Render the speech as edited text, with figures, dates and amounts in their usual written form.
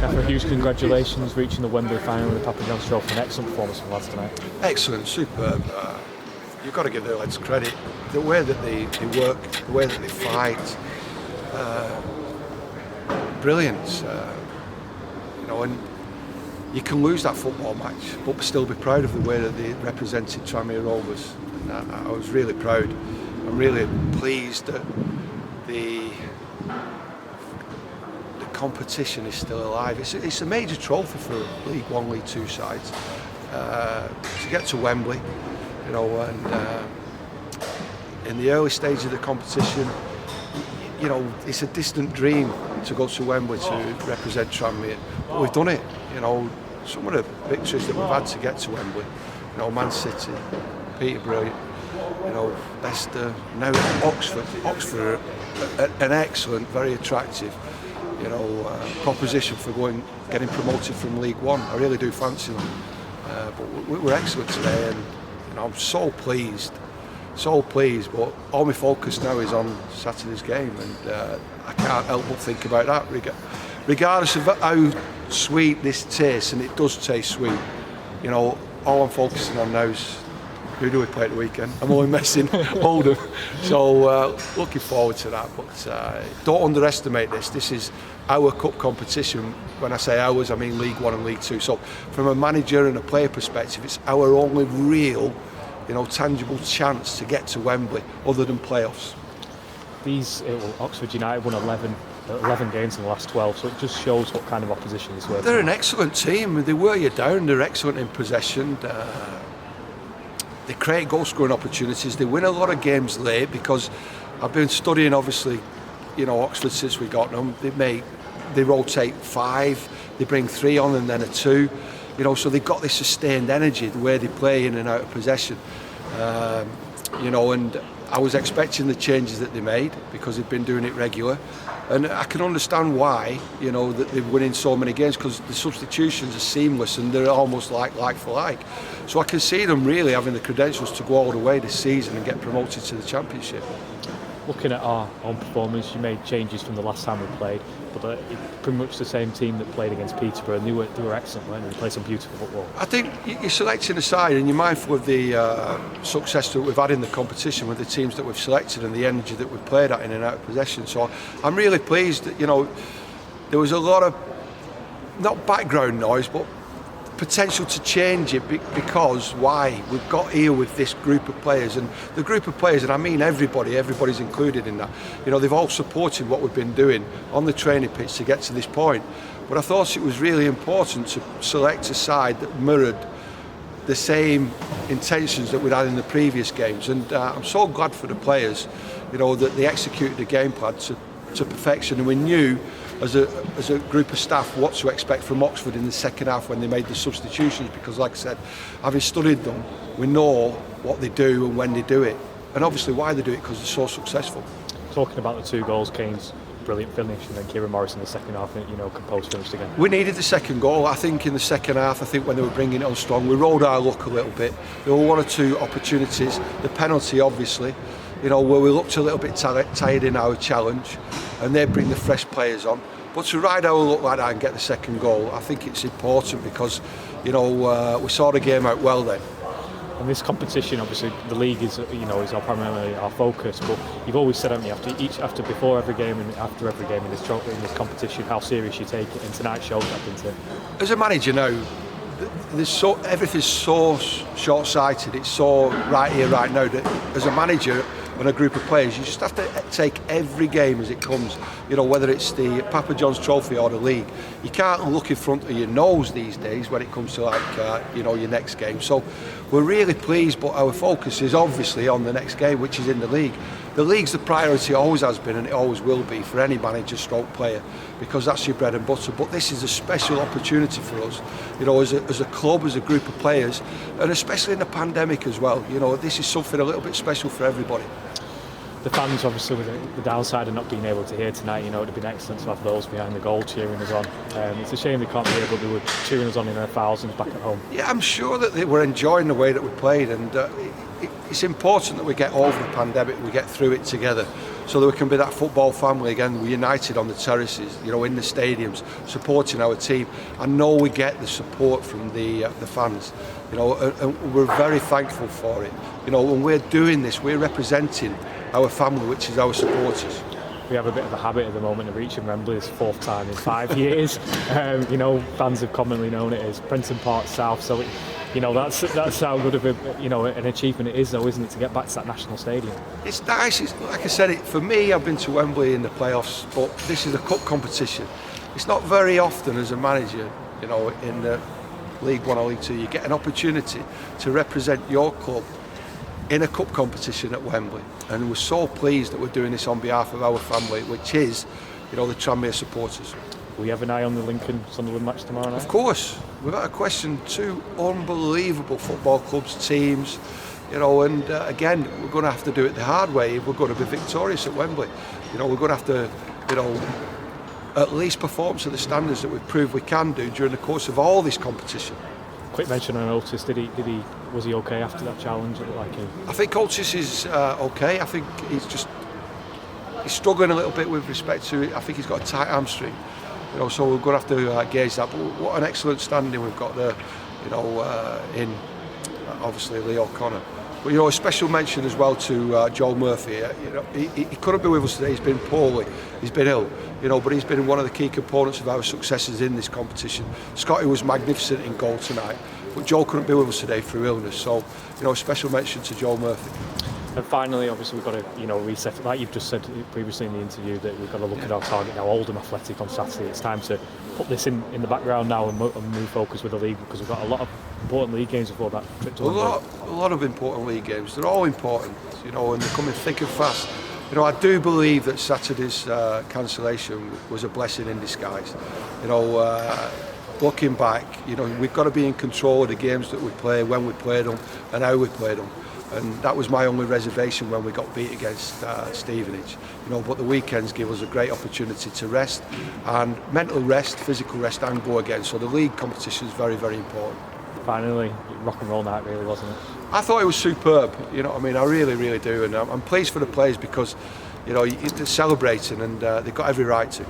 Gaffer, huge congratulations reaching the Wembley final with the Papa John's Trophy. An excellent performance from the lads tonight. Excellent, superb. You've got to give the lads credit. The way that they work, the way that they fight, brilliant. And you can lose that football match, but still be proud of the way that they represented Tranmere Rovers. And I was really proud. I'm really pleased that the competition is still alive. It's a major trophy for League One, League Two sides to get to Wembley, and in the early stage of the competition, it's a distant dream to go to Wembley to represent Tranmere, but we've done it. Some of the victories that we've had to get to Wembley, Man City, Peterborough, Leicester, now Oxford. Oxford are an excellent, very attractive, proposition for getting promoted from League One. I really do fancy them. But we were excellent today, and I'm so pleased. But all my focus now is on Saturday's game, and I can't help but think about that. Regardless of how sweet this tastes, and it does taste sweet, all I'm focusing on now is who do we play at the weekend. I'm only messing Oldham, so looking forward to that. But don't underestimate this. This is our cup competition. When I say ours, I mean League One and League Two. So from a manager and a player perspective, it's our only real, tangible chance to get to Wembley, other than playoffs. Oxford United won 11 games in the last 12, so it just shows what kind of opposition is worth. They're an excellent team. They wear you down. They're excellent in possession. They create goal-scoring opportunities. They win a lot of games late because I've been studying, obviously, Oxford since we got them. They rotate 5, they bring 3 on and then a 2. So they've got this sustained energy, the way they play in and out of possession. And I was expecting the changes that they made because they've been doing it regular. And I can understand why, that they're winning so many games, because the substitutions are seamless and they're almost like for like. So I can see them really having the credentials to go all the way this season and get promoted to the Championship. Looking at our own performance, you made changes from the last time we played, but pretty much the same team that played against Peterborough, and they were excellent, weren't they? They played some beautiful football. I think you're selecting a side and you're mindful of the success that we've had in the competition with the teams that we've selected and the energy that we've played at in and out of possession. So I'm really pleased that, there was a lot of, not background noise, but potential to change it because why? We've got here with this group of players, and the group of players, and I mean everybody's included in that. They've all supported what we've been doing on the training pitch to get to this point. But I thought it was really important to select a side that mirrored the same intentions that we'd had in the previous games, and I'm so glad for the players, that they executed the game plan to perfection, and we knew as a group of staff what to expect from Oxford in the second half when they made the substitutions, because like I said, having studied them, we know what they do and when they do it, and obviously why they do it, because they're so successful. Talking about the 2 goals, Kane's brilliant finish, and then Kieran Morris in the second half, composed finished again. We needed the second goal. I think in the second half, when they were bringing it on strong, we rolled our luck a little bit. There were 1 or 2 opportunities, the penalty obviously, where we looked a little bit tired in our challenge, and they bring the fresh players on. But to ride our luck like that and get the second goal, I think it's important because, we saw the game out well then. And this competition, obviously, the league is primarily our focus. But you've always said, haven't you, before every game and after every game in this competition, how serious you take it. And tonight showed that, didn't it? As a manager now, everything's so short-sighted. It's so right here, right now. That as a manager and a group of players, you just have to take every game as it comes. Whether it's the Papa John's Trophy or the league, you can't look in front of your nose these days when it comes to your next game. So we're really pleased, but our focus is obviously on the next game, which is in the league. The league's the priority, always has been, and it always will be for any manager stroke player, because that's your bread and butter. But this is a special opportunity for us, as a club, as a group of players, and especially in the pandemic as well. This is something a little bit special for everybody. The fans, obviously, with the downside of not being able to hear tonight, it would have been excellent to have those behind the goal cheering us on. It's a shame they can't be here, but they were cheering us on in their thousands back at home. Yeah, I'm sure that they were enjoying the way that we played, and it's important that we get over the pandemic, we get through it together. so that we can be that football family again. We're united on the terraces, you know, in the stadiums, supporting our team. I know we get the support from the fans, you know, and we're very thankful for it. You know, when we're doing this, we're representing our family, which is our supporters. We have a bit of a habit at the moment of reaching Wembley's 4th time in 5 years. You know, fans have commonly known it as Prenton Park South. So, you know, that's how good of an achievement it is, though, isn't it, to get back to that national stadium? It's nice. It's, like I said, for me, I've been to Wembley in the playoffs, but this is a cup competition. It's not very often as a manager, you know, in the League One or League Two, you get an opportunity to represent your club in a cup competition at Wembley, and we're so pleased that we're doing this on behalf of our family, which is, you know, the Tranmere supporters. We have an eye on the Lincoln-Sunderland match tomorrow night? Of course, without a question. 2 unbelievable football clubs, teams, you know, and again, we're going to have to do it the hard way if we're going to be victorious at Wembley. You know, we're going to have to, you know, at least perform to the standards that we've proved we can do during the course of all this competition. Quick mention on Otis. Was he okay after that challenge? I think Otis is okay. I think he's struggling a little bit with respect to it. I think he's got a tight hamstring, you know. So we're going to have to gauge that. But what an excellent standing we've got there, you know, in obviously Lee O'Connor. But, you know, a special mention as well to Joel Murphy. You know, he couldn't be with us today. He's been poorly. He's been ill. You know, but he's been one of the key components of our successes in this competition. Scotty was magnificent in goal tonight, but Joel couldn't be with us today through illness. So, you know, a special mention to Joel Murphy. And finally, obviously, we've got to, you know, reset. Like you've just said previously in the interview, that we've got to look at our target now, Oldham Athletic on Saturday. It's time to put this in the background now and move focus with the league, because we've got a lot of important league games before that trip to London. A lot of important league games. They're all important, you know, and they're coming thick and fast. You know, I do believe that Saturday's cancellation was a blessing in disguise. You know, looking back, you know, we've got to be in control of the games that we play, when we play them, and how we play them. And that was my only reservation when we got beat against Stevenage. You know, but the weekends give us a great opportunity to rest, and mental rest, physical rest, and go again. So the league competition is very, very important. Finally, rock and roll night, really, wasn't it? I thought it was superb. You know what I mean? I really, really do, and I'm pleased for the players because, you know, they're celebrating, and they've got every right to.